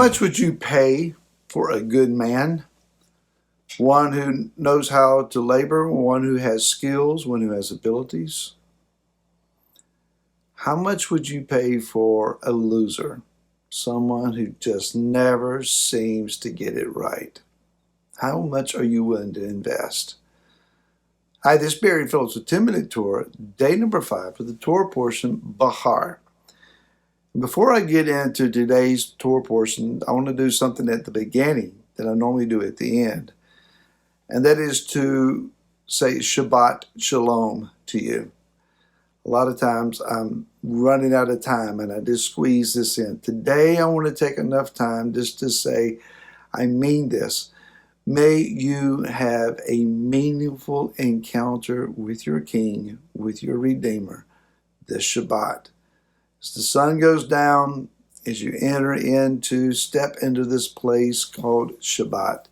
much would you pay for a good man? One who knows how to labor, one who has skills, one who has abilities? How much would you pay for a loser? Someone who just never seems to get it right. How much are you willing to invest? Hi, this is Barry Phillips with 10-Minute Torah, day number 5 for the Torah portion, Bahar. Before I get into today's Torah portion, I want to do something at the beginning that I normally do at the end. And that is to say Shabbat Shalom to you. A lot of times I'm running out of time and I just squeeze this in. Today I want to take enough time just to say, I mean this. May you have a meaningful encounter with your King, with your Redeemer, this Shabbat. As the sun goes down, as you step into this place called Shabbat,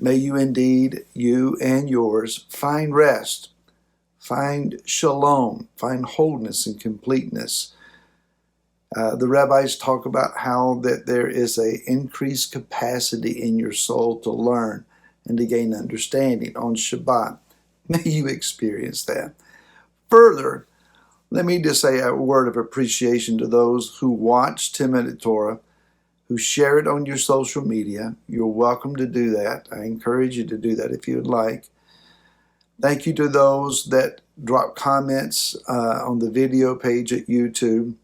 may you indeed, you and yours, find rest, find shalom, find wholeness and completeness. The rabbis talk about how that there is an increased capacity in your soul to learn and to gain understanding on Shabbat. May you experience that. Further, let me just say a word of appreciation to those who watch 10-Minute Torah, who share it on your social media. You're welcome to do that. I encourage you to do that if you would like. Thank you to those that drop comments on the video page at YouTube.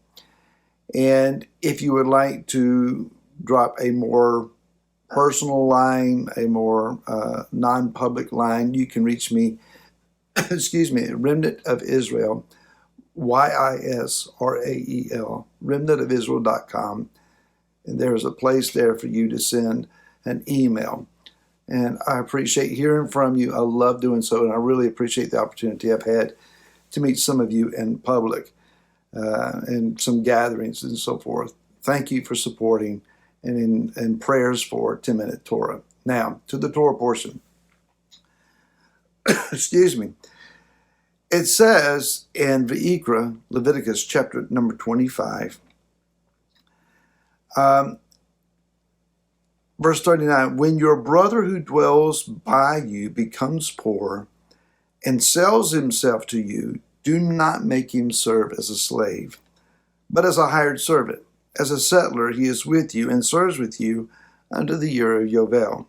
And if you would like to drop a more personal line, a more non-public line, you can reach me, at Remnant of Israel, YISRAEL, remnantofisrael.com. And there's a place there for you to send an email. And I appreciate hearing from you. I love doing so, and I really appreciate the opportunity I've had to meet some of you in public and some gatherings and so forth. Thank you for supporting and prayers for 10-Minute Torah. Now, to the Torah portion. Excuse me. It says in Vayikra, Leviticus chapter number 25, verse 39, when your brother who dwells by you becomes poor and sells himself to you, do not make him serve as a slave, but as a hired servant. As a settler, he is with you and serves with you unto the year of Yovel.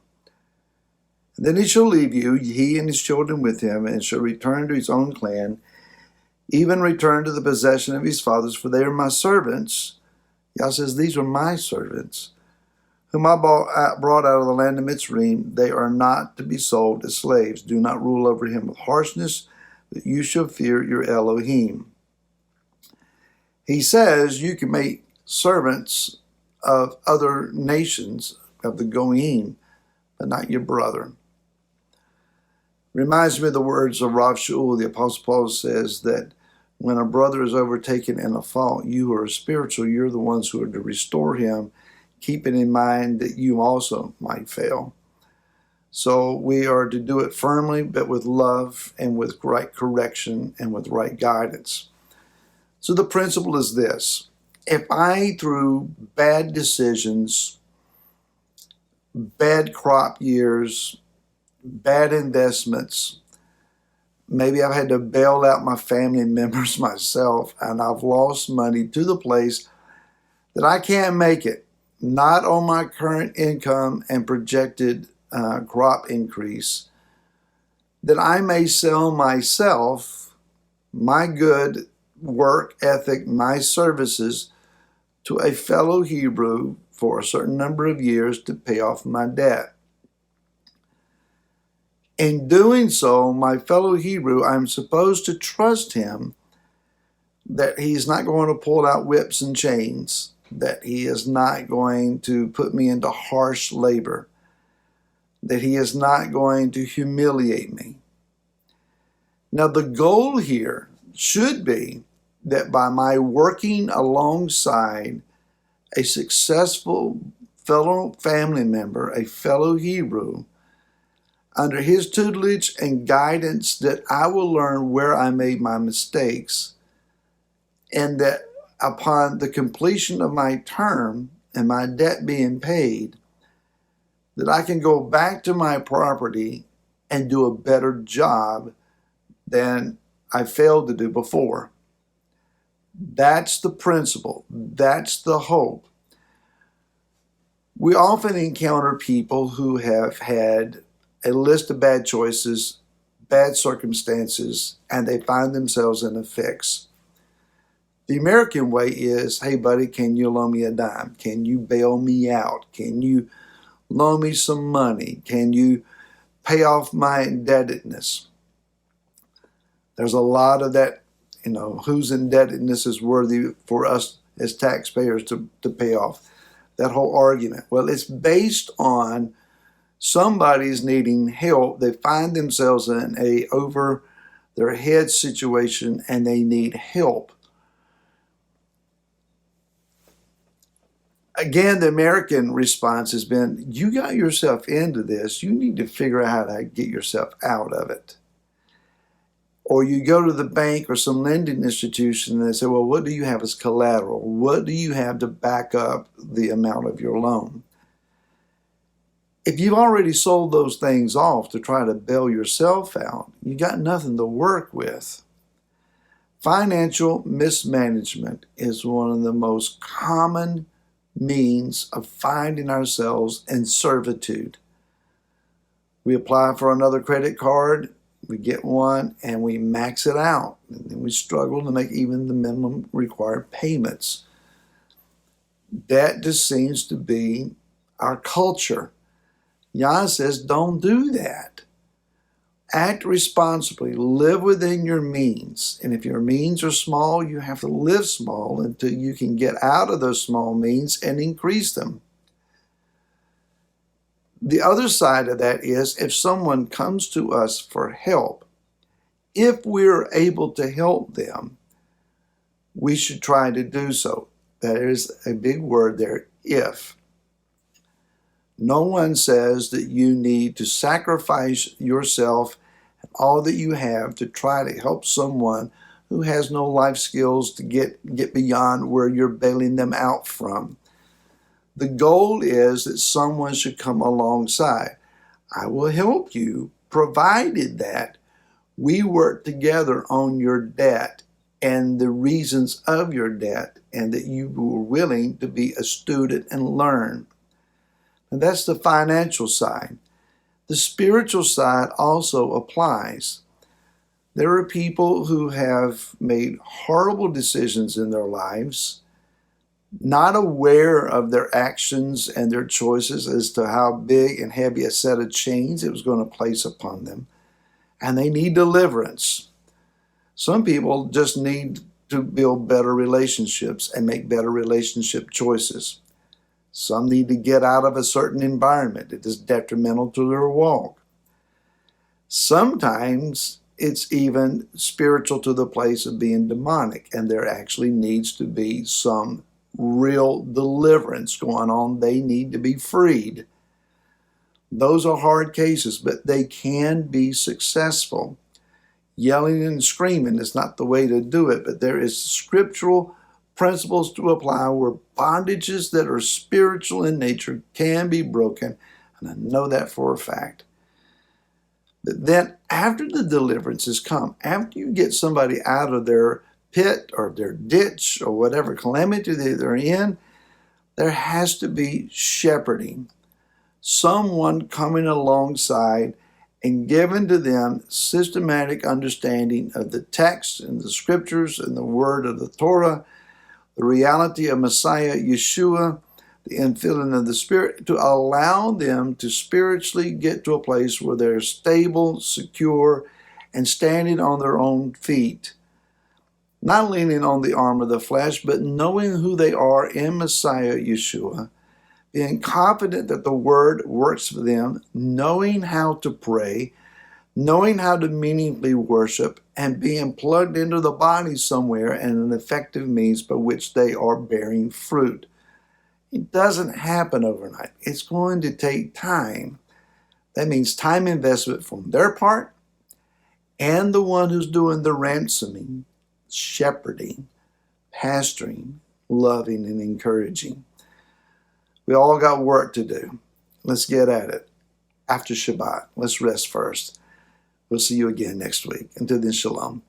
And then he shall leave you, he and his children with him, and shall return to his own clan, even return to the possession of his fathers, for they are my servants. Yah says, these are my servants, whom I brought out of the land of Mitzrayim. They are not to be sold as slaves. Do not rule over him with harshness, that you shall fear your Elohim. He says you can make servants of other nations, of the Goyim, but not your brother. Reminds me of the words of Rav Shaul. The Apostle Paul says that when a brother is overtaken in a fault, you who are spiritual, you're the ones who are to restore him, keeping in mind that you also might fail. So we are to do it firmly, but with love and with right correction and with right guidance. So the principle is this. If I, through bad decisions, bad crop years, bad investments, maybe I've had to bail out my family members myself, and I've lost money to the place that I can't make it, not on my current income and projected crop increase, that I may sell myself, my good work ethic, my services to a fellow Hebrew for a certain number of years to pay off my debt. In doing so, my fellow Hebrew, I'm supposed to trust him that he's not going to pull out whips and chains, that he is not going to put me into harsh labor, that he is not going to humiliate me. Now, the goal here should be that by my working alongside a successful fellow family member, a fellow Hebrew, under his tutelage and guidance, that I will learn where I made my mistakes, and that upon the completion of my term and my debt being paid, that I can go back to my property and do a better job than I failed to do before. That's the principle. That's the hope. We often encounter people who have had a list of bad choices, bad circumstances, and they find themselves in a fix. The American way is, hey, buddy, can you loan me a dime? Can you bail me out? Can you loan me some money? Can you pay off my indebtedness? There's a lot of that, whose indebtedness is worthy for us as taxpayers to pay off. That whole argument. Well, it's based on somebody's needing help. They find themselves in a over their head situation and they need help. Again, the American response has been, you got yourself into this. You need to figure out how to get yourself out of it. Or you go to the bank or some lending institution and they say, well, what do you have as collateral? What do you have to back up the amount of your loan? If you've already sold those things off to try to bail yourself out, you got nothing to work with. Financial mismanagement is one of the most common means of finding ourselves in servitude. We apply for another credit card, we get one, and we max it out. And then we struggle to make even the minimum required payments. That just seems to be our culture. Yah says, don't do that. Act responsibly. Live within your means. And if your means are small, you have to live small until you can get out of those small means and increase them. The other side of that is if someone comes to us for help, if we're able to help them, we should try to do so. There is a big word there, if. No one says that you need to sacrifice yourself and all that you have to try to help someone who has no life skills to get beyond where you're bailing them out from. The goal is that someone should come alongside. I will help you, provided that we work together on your debt and the reasons of your debt, and that you were willing to be a student and learn. And that's the financial side. The spiritual side also applies. There are people who have made horrible decisions in their lives, not aware of their actions and their choices as to how big and heavy a set of chains it was going to place upon them. And they need deliverance. Some people just need to build better relationships and make better relationship choices. Some need to get out of a certain environment that is detrimental to their walk. Sometimes it's even spiritual to the place of being demonic, and there actually needs to be some real deliverance going on. They need to be freed. Those are hard cases, but they can be successful. Yelling and screaming is not the way to do it, but there is scriptural principles to apply where bondages that are spiritual in nature can be broken, and I know that for a fact. But then after the deliverance has come, after you get somebody out of their pit or their ditch or whatever calamity they're in, there has to be shepherding. Someone coming alongside and giving to them systematic understanding of the text and the scriptures and the word of the Torah, the reality of Messiah Yeshua, the infilling of the Spirit, to allow them to spiritually get to a place where they're stable, secure, and standing on their own feet. Not leaning on the arm of the flesh, but knowing who they are in Messiah Yeshua, being confident that the word works for them, knowing how to pray, knowing how to meaningfully worship, and being plugged into the body somewhere and an effective means by which they are bearing fruit. It doesn't happen overnight. It's going to take time. That means time investment from their part and the one who's doing the ransoming, shepherding, pastoring, loving, and encouraging. We all got work to do. Let's get at it. After Shabbat, let's rest first. We'll see you again next week. Until then, shalom.